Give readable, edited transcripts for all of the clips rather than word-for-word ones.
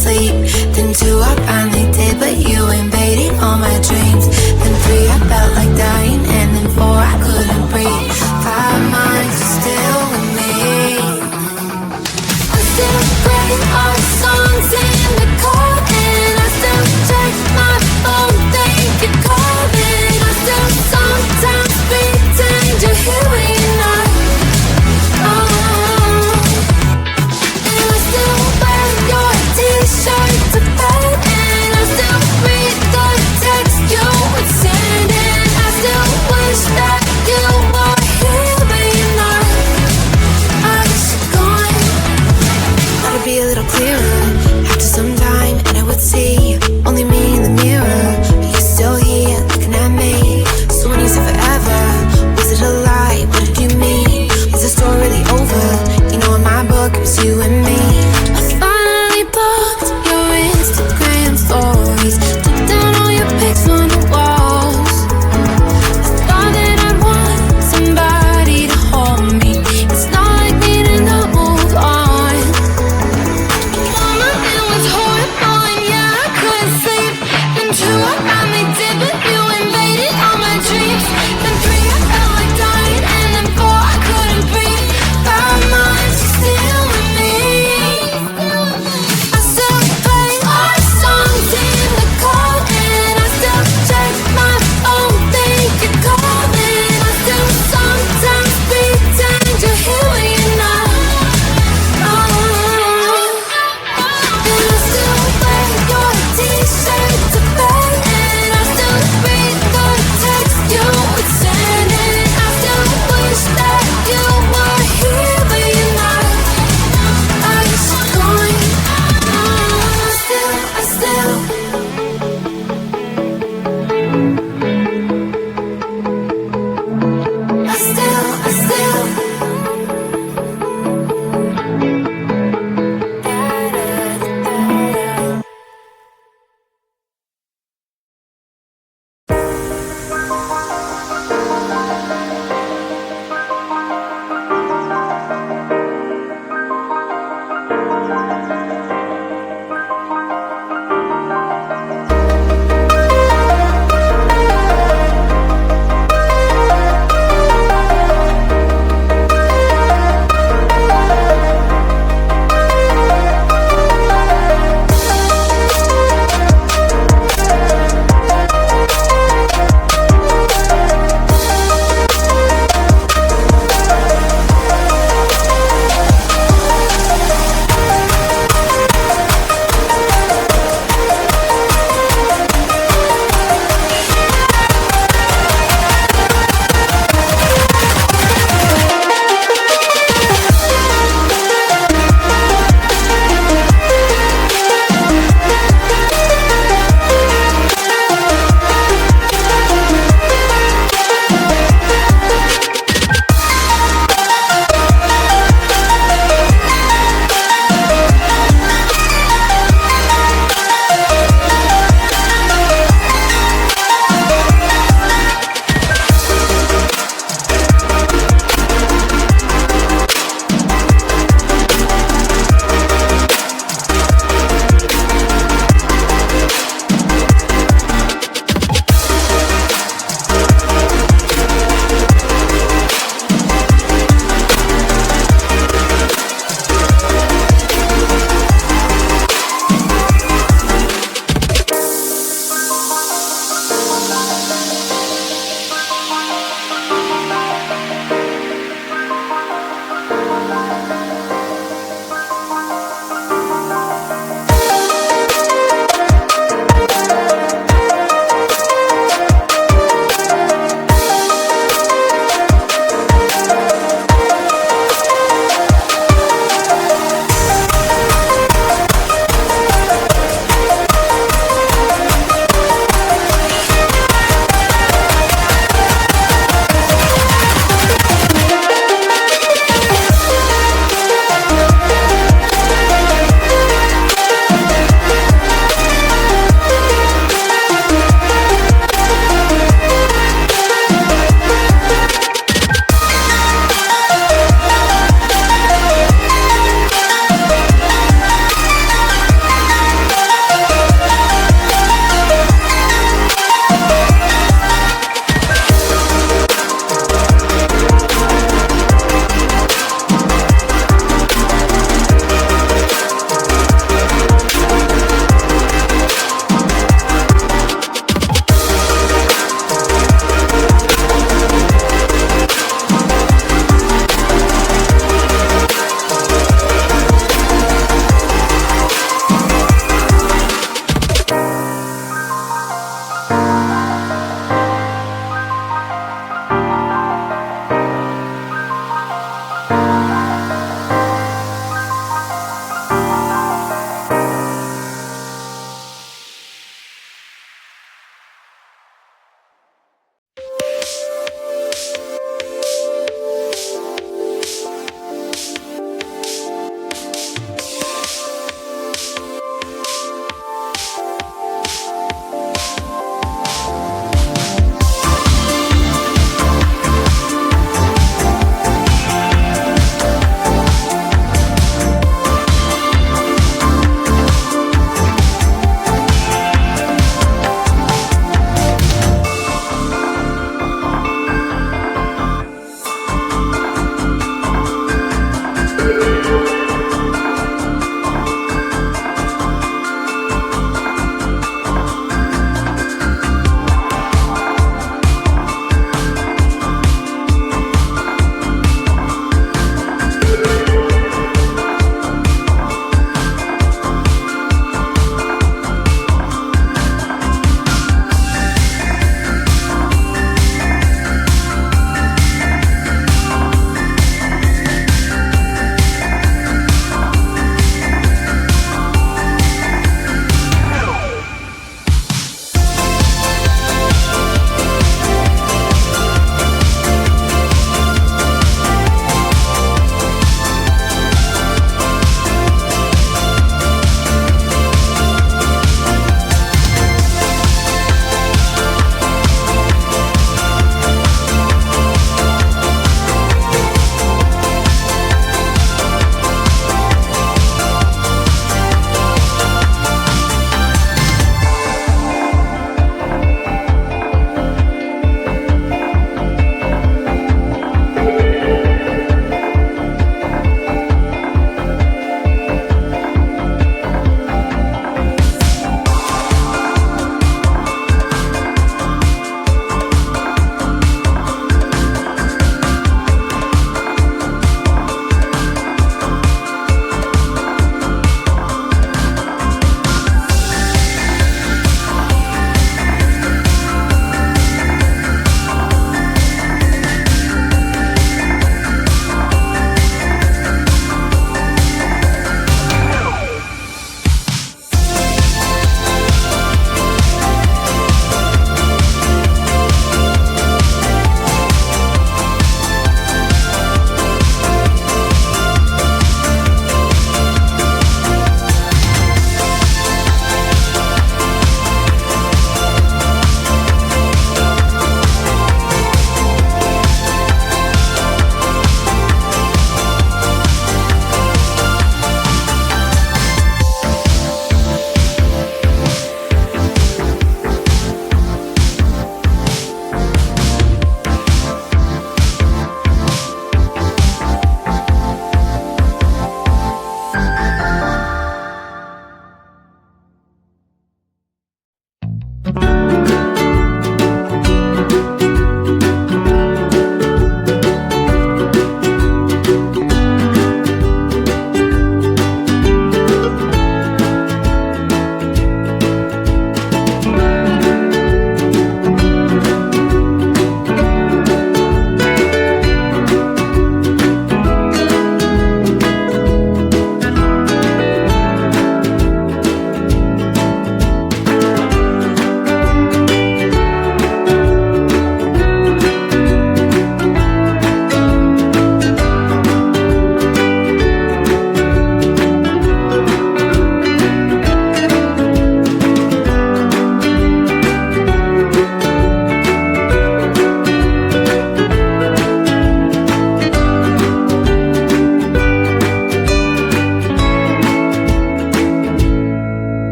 sleep. Then 2, I finally did, but you invaded all my dreams. Then 3, I felt like dying, and then 4, I couldn't breathe. 5 months, you're still with me. I still play our songs in the car, and I still check my phone, think you're calling. I still sometimes pretend you're here when you're not. And I still wear your t-shirt to bed, and I still read the text you would send, and I still wish that you were here but you're not. I guess you're gone. Thought it'd be a little clearer after some time, and I would see only me in the mirror, but you're still here looking at me. So when you said forever, was it a lie? What did you mean? Is the story really over? You know in my book it was you and me. I finally blocked your Instagram stories, took down all your pics on the walls. I thought that I'd want somebody to hold me. It's not like me to not move on. Mama, it was horrible, and yeah, I couldn't sleep. Then 2, I finally did, but you invaded all my dreams. Then 3, I felt like dying, and then 4, I couldn't breathe. 5 months, you're still with me. I still play our songs in the car, and I still check my phone, think you're calling. I still sometimes pretend you're here when you're not. And I still wear your t-shirt to bed, and I still read the text you would send, and I still wish that you were here but you're not. I guess you're gone. I still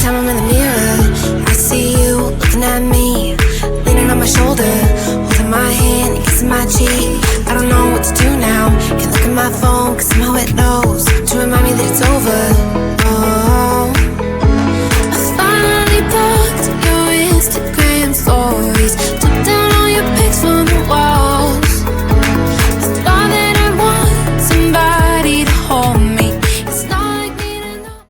time I'm in the mirror, I see you looking at me, leaning on my shoulder, holding my hand and kissing my cheek. I don't know what to do now. Can't look at my phone, cause somehow it knows to remind me that it's over. Oh, I finally blocked your Instagram stories.